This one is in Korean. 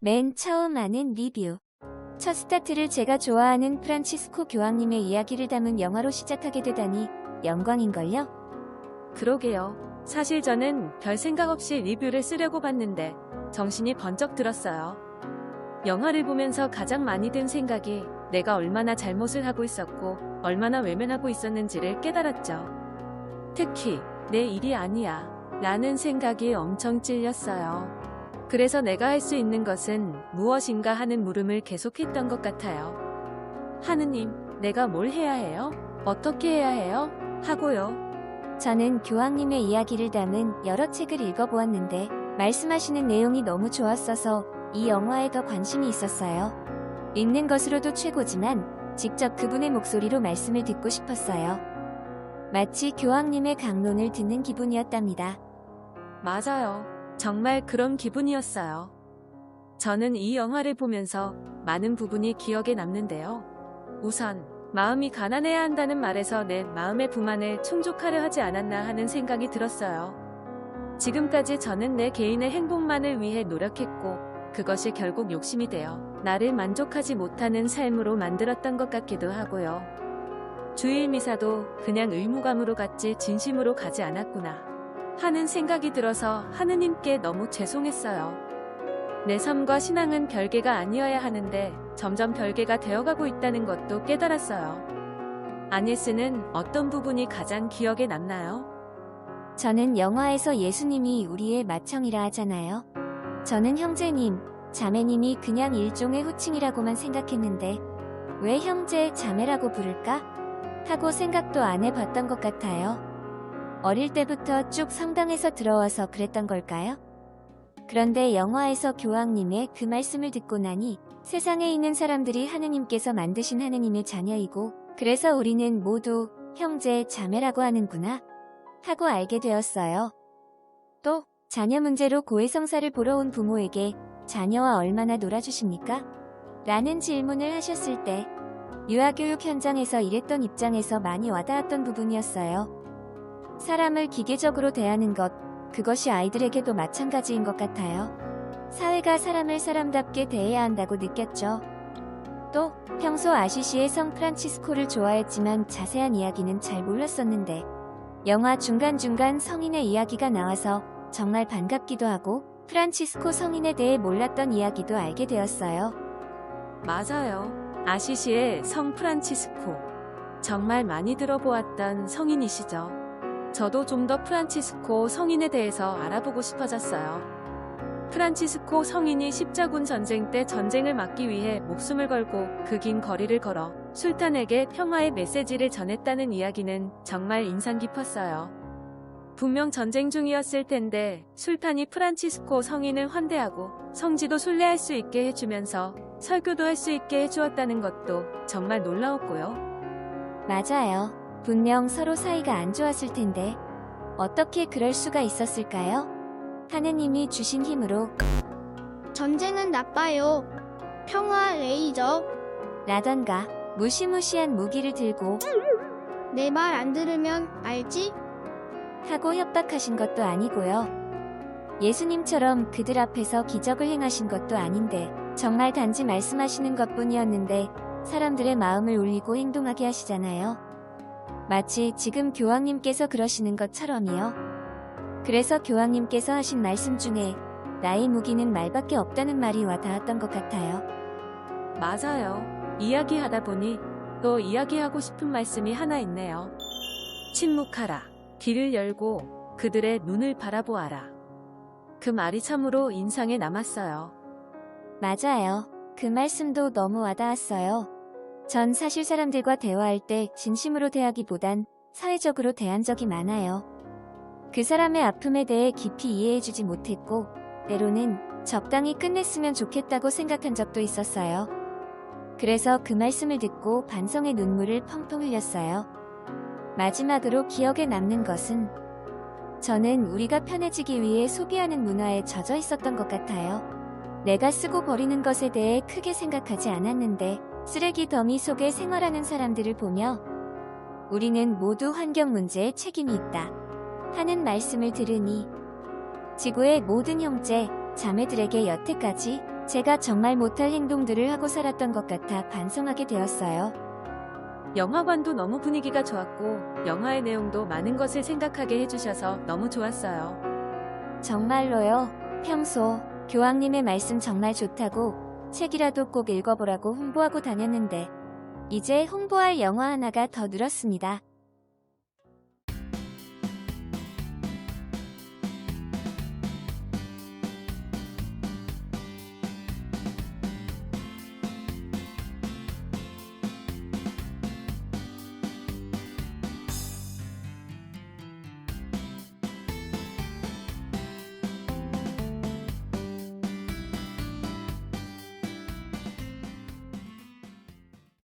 맨 처음 하는 리뷰. 첫 스타트를 제가 좋아하는 프란치스코 교황님의 이야기를 담은 영화로 시작하게 되다니 영광인걸요? 그러게요. 사실 저는 별 생각 없이 리뷰를 쓰려고 봤는데 정신이 번쩍 들었어요. 영화를 보면서 가장 많이 든 생각이 내가 얼마나 잘못을 하고 있었고 얼마나 외면하고 있었는지를 깨달았죠. 특히 내 일이 아니야 라는 생각이 엄청 찔렸어요. 그래서 내가 할 수 있는 것은 무엇인가 하는 물음을 계속했던 것 같아요. 하느님, 내가 뭘 해야 해요? 어떻게 해야 해요? 하고요. 저는 교황님의 이야기를 담은 여러 책을 읽어보았는데 말씀하시는 내용이 너무 좋았어서 이 영화에 더 관심이 있었어요. 읽는 것으로도 최고지만 직접 그분의 목소리로 말씀을 듣고 싶었어요. 마치 교황님의 강론을 듣는 기분이었답니다. 맞아요. 정말 그런 기분이었어요. 저는 이 영화를 보면서 많은 부분이 기억에 남는데요. 우선 마음이 가난해야 한다는 말에서 내 마음의 불만을 충족하려 하지 않았나 하는 생각이 들었어요. 지금까지 저는 내 개인의 행복만을 위해 노력했고 그것이 결국 욕심이 되어 나를 만족하지 못하는 삶으로 만들었던 것 같기도 하고요. 주일 미사도 그냥 의무감으로 갔지 진심으로 가지 않았구나 하는 생각이 들어서 하느님께 너무 죄송했어요. 내 삶과 신앙은 별개가 아니어야 하는데 점점 별개가 되어가고 있다는 것도 깨달았어요. 아니스는 어떤 부분이 가장 기억에 남나요? 저는 영화에서 예수님이 우리의 맏형이라 하잖아요. 저는 형제님, 자매님이 그냥 일종의 호칭이라고만 생각했는데 왜 형제, 자매라고 부를까? 하고 생각도 안 해봤던 것 같아요. 어릴 때부터 쭉 성당에서 들어와서 그랬던 걸까요? 그런데 영화에서 교황님의 그 말씀을 듣고 나니 세상에 있는 사람들이 하느님께서 만드신 하느님의 자녀이고 그래서 우리는 모두 형제, 자매라고 하는구나 하고 알게 되었어요. 또 자녀 문제로 고해성사를 보러 온 부모에게 자녀와 얼마나 놀아주십니까? 라는 질문을 하셨을 때 유아교육 현장에서 일했던 입장에서 많이 와닿았던 부분이었어요. 사람을 기계적으로 대하는 것, 그것이 아이들에게도 마찬가지인 것 같아요. 사회가 사람을 사람답게 대해야 한다고 느꼈죠. 또 평소 아시시의 성 프란치스코를 좋아했지만 자세한 이야기는 잘 몰랐었는데 영화 중간중간 성인의 이야기가 나와서 정말 반갑기도 하고 프란치스코 성인에 대해 몰랐던 이야기도 알게 되었어요. 맞아요. 아시시의 성 프란치스코. 정말 많이 들어보았던 성인이시죠. 저도 좀 더 프란치스코 성인에 대해서 알아보고 싶어졌어요. 프란치스코 성인이 십자군 전쟁 때 전쟁을 막기 위해 목숨을 걸고 그 긴 거리를 걸어 술탄에게 평화의 메시지를 전했다는 이야기는 정말 인상 깊었어요. 분명 전쟁 중이었을 텐데 술탄이 프란치스코 성인을 환대하고 성지도 순례할 수 있게 해주면서 설교도 할 수 있게 해주었다는 것도 정말 놀라웠고요. 맞아요. 분명 서로 사이가 안 좋았을 텐데 어떻게 그럴 수가 있었을까요? 하느님이 주신 힘으로 전쟁은 나빠요. 평화 레이저. 라던가 무시무시한 무기를 들고 내 말 안 들으면 알지? 하고 협박하신 것도 아니고요. 예수님처럼 그들 앞에서 기적을 행하신 것도 아닌데 정말 단지 말씀하시는 것뿐이었는데 사람들의 마음을 울리고 행동하게 하시잖아요. 마치 지금 교황님께서 그러시는 것처럼이요. 그래서 교황님께서 하신 말씀 중에 나의 무기는 말밖에 없다는 말이 와닿았던 것 같아요. 맞아요. 이야기하다 보니 또 이야기하고 싶은 말씀이 하나 있네요. 침묵하라. 귀를 열고 그들의 눈을 바라보아라. 그 말이 참으로 인상에 남았어요. 맞아요. 그 말씀도 너무 와닿았어요. 전 사실 사람들과 대화할 때 진심으로 대하기보단 사회적으로 대한 적이 많아요. 그 사람의 아픔에 대해 깊이 이해해주지 못했고 때로는 적당히 끝냈으면 좋겠다고 생각한 적도 있었어요. 그래서 그 말씀을 듣고 반성의 눈물을 펑펑 흘렸어요. 마지막으로 기억에 남는 것은 저는 우리가 편해지기 위해 소비하는 문화에 젖어 있었던 것 같아요. 내가 쓰고 버리는 것에 대해 크게 생각하지 않았는데 쓰레기 더미 속에 생활하는 사람들을 보며 우리는 모두 환경 문제에 책임이 있다 하는 말씀을 들으니 지구의 모든 형제, 자매들에게 여태까지 제가 정말 못할 행동들을 하고 살았던 것 같아 반성하게 되었어요. 영화관도 너무 분위기가 좋았고 영화의 내용도 많은 것을 생각하게 해주셔서 너무 좋았어요. 정말로요. 평소 교황님의 말씀 정말 좋다고 책이라도 꼭 읽어보라고 홍보하고 다녔는데 이제 홍보할 영화 하나가 더 늘었습니다.